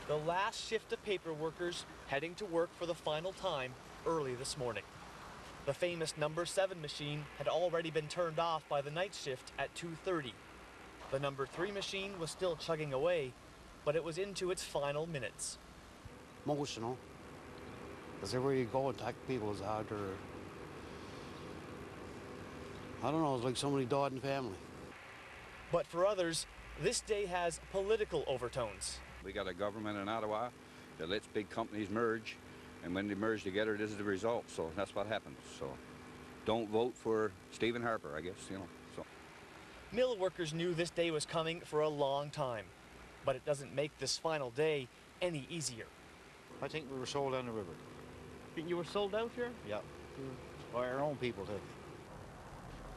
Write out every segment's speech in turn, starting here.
The last shift of paper workers heading to work for the final time early this morning. The famous number 7 machine had already been turned off by the night shift at 2:30. The number 3 machine was still chugging away, but it was into its final minutes. Emotional, because everywhere you go, attack people is hard, or I don't know, it's like somebody died in the family. But for others, this day has political overtones. We got a government in Ottawa that lets big companies merge, and when they merge together, this is the result. So that's what happens. So don't vote for Stephen Harper, I guess, you know. So Mill workers knew this day was coming for a long time, but it doesn't make this final day any easier. I think we were sold down the river. You were sold out here? Yeah, by our own people too.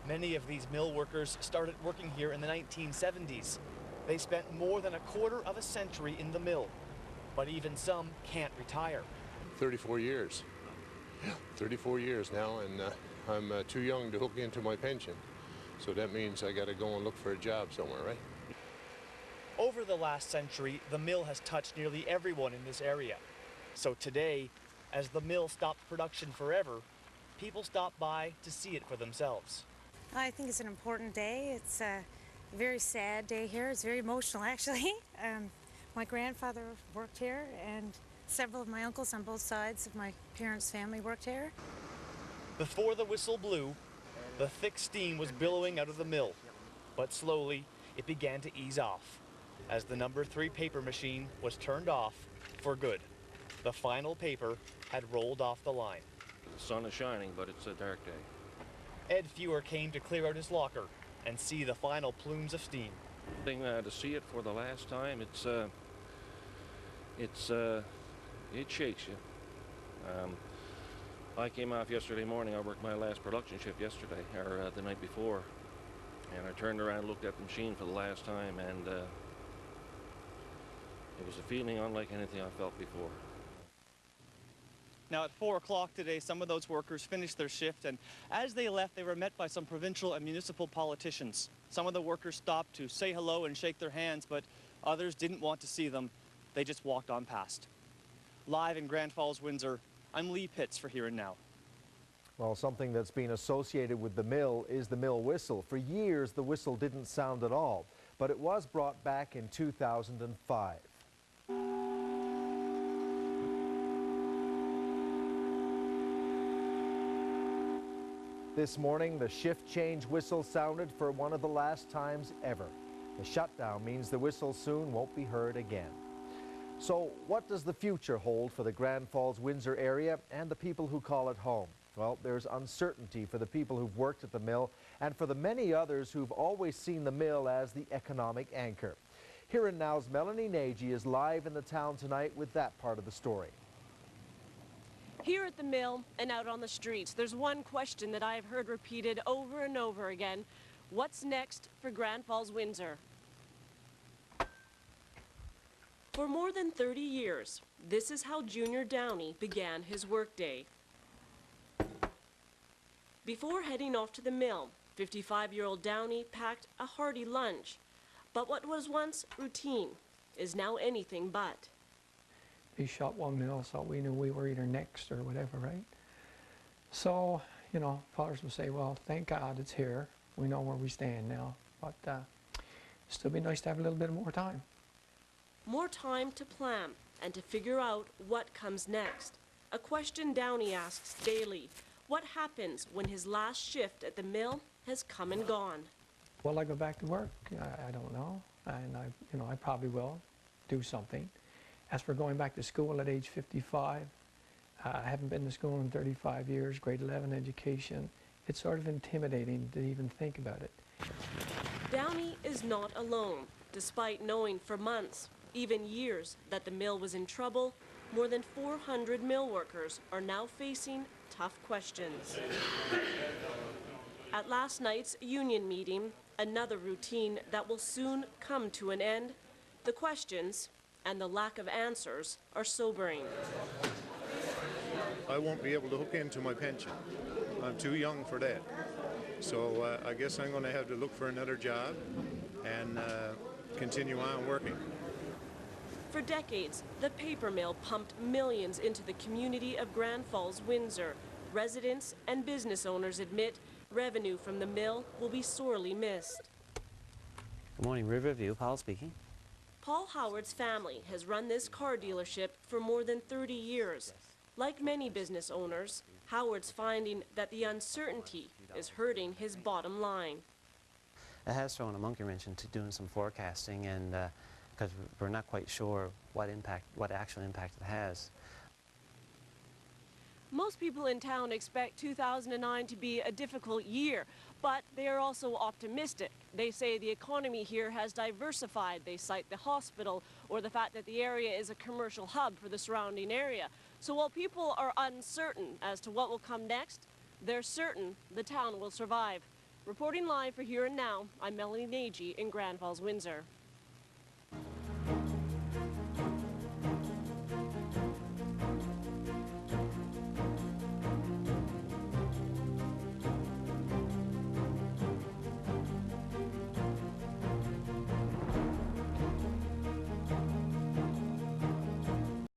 Many of these mill workers started working here in the 1970s. They spent more than a quarter of a century in the mill, but even some can't retire. 34 years. 34 years now, and I'm too young to hook into my pension. So that means I got to go and look for a job somewhere, right? Over the last century, the mill has touched nearly everyone in this area. So today, as the mill stopped production forever, people stop by to see it for themselves. I think it's an important day. It's a very sad day here. It's very emotional, actually. My grandfather worked here, and several of my uncles on both sides of my parents' family worked here. Before the whistle blew, the thick steam was billowing out of the mill, but slowly it began to ease off as the number 3 paper machine was turned off for good. The final paper had rolled off the line. The sun is shining, but it's a dark day. Ed Fewer came to clear out his locker and see the final plumes of steam. To see it for the last time, it shakes you. I came off yesterday morning. I worked my last production shift yesterday, or the night before, and I turned around and looked at the machine for the last time, and it was a feeling unlike anything I felt before. Now at 4 o'clock today, some of those workers finished their shift, and as they left, they were met by some provincial and municipal politicians. Some of the workers stopped to say hello and shake their hands, but others didn't want to see them. They just walked on past. Live in Grand Falls, Windsor, I'm Lee Pitts for Here and Now. Well, something that's been associated with the mill is the mill whistle. For years, the whistle didn't sound at all, but it was brought back in 2005. This morning, the shift change whistle sounded for one of the last times ever. The shutdown means the whistle soon won't be heard again. So what does the future hold for the Grand Falls, Windsor area and the people who call it home? Well, there's uncertainty for the people who've worked at the mill and for the many others who've always seen the mill as the economic anchor. Here and Now's Melanie Nagy is live in the town tonight with that part of the story. Here at the mill and out on the streets, there's one question that I have heard repeated over and over again. What's next for Grand Falls, Windsor? For more than 30 years, this is how Junior Downey began his workday. Before heading off to the mill, 55-year-old Downey packed a hearty lunch. But what was once routine is now anything but. He shut one mill, so we knew we were either next or whatever, right? So, you know, fathers would say, well, thank God it's here. We know where we stand now. But still be nice to have a little bit more time. More time to plan and to figure out what comes next. A question Downey asks daily. What happens when his last shift at the mill has come and gone? Will I go back to work? I don't know. And I probably will do something. As for going back to school at age 55, I haven't been to school in 35 years, grade 11 education. It's sort of intimidating to even think about it. Downey is not alone. Despite knowing for months, even years, that the mill was in trouble, more than 400 mill workers are now facing tough questions. At last night's union meeting, another routine that will soon come to an end, the questions and the lack of answers are sobering. I won't be able to hook into my pension. I'm too young for that. So I guess I'm going to have to look for another job and continue on working. For For decades, the paper mill pumped millions into the community of Grand Falls, Windsor. Residents and business owners admit revenue from the mill will be sorely missed. Good morning, Riverview. Paul speaking. Paul Howard's family has run this car dealership for more than 30 years. Like many business owners, Howard's finding that the uncertainty is hurting his bottom line. It has thrown a monkey wrench into doing some forecasting, and because we're not quite sure what actual impact it has. Most people in town expect 2009 to be a difficult year, but they are also optimistic. They say the economy here has diversified. They cite the hospital or the fact that the area is a commercial hub for the surrounding area. So while people are uncertain as to what will come next, they're certain the town will survive. Reporting live for Here and Now, I'm Melanie Nagy in Grand Falls, Windsor.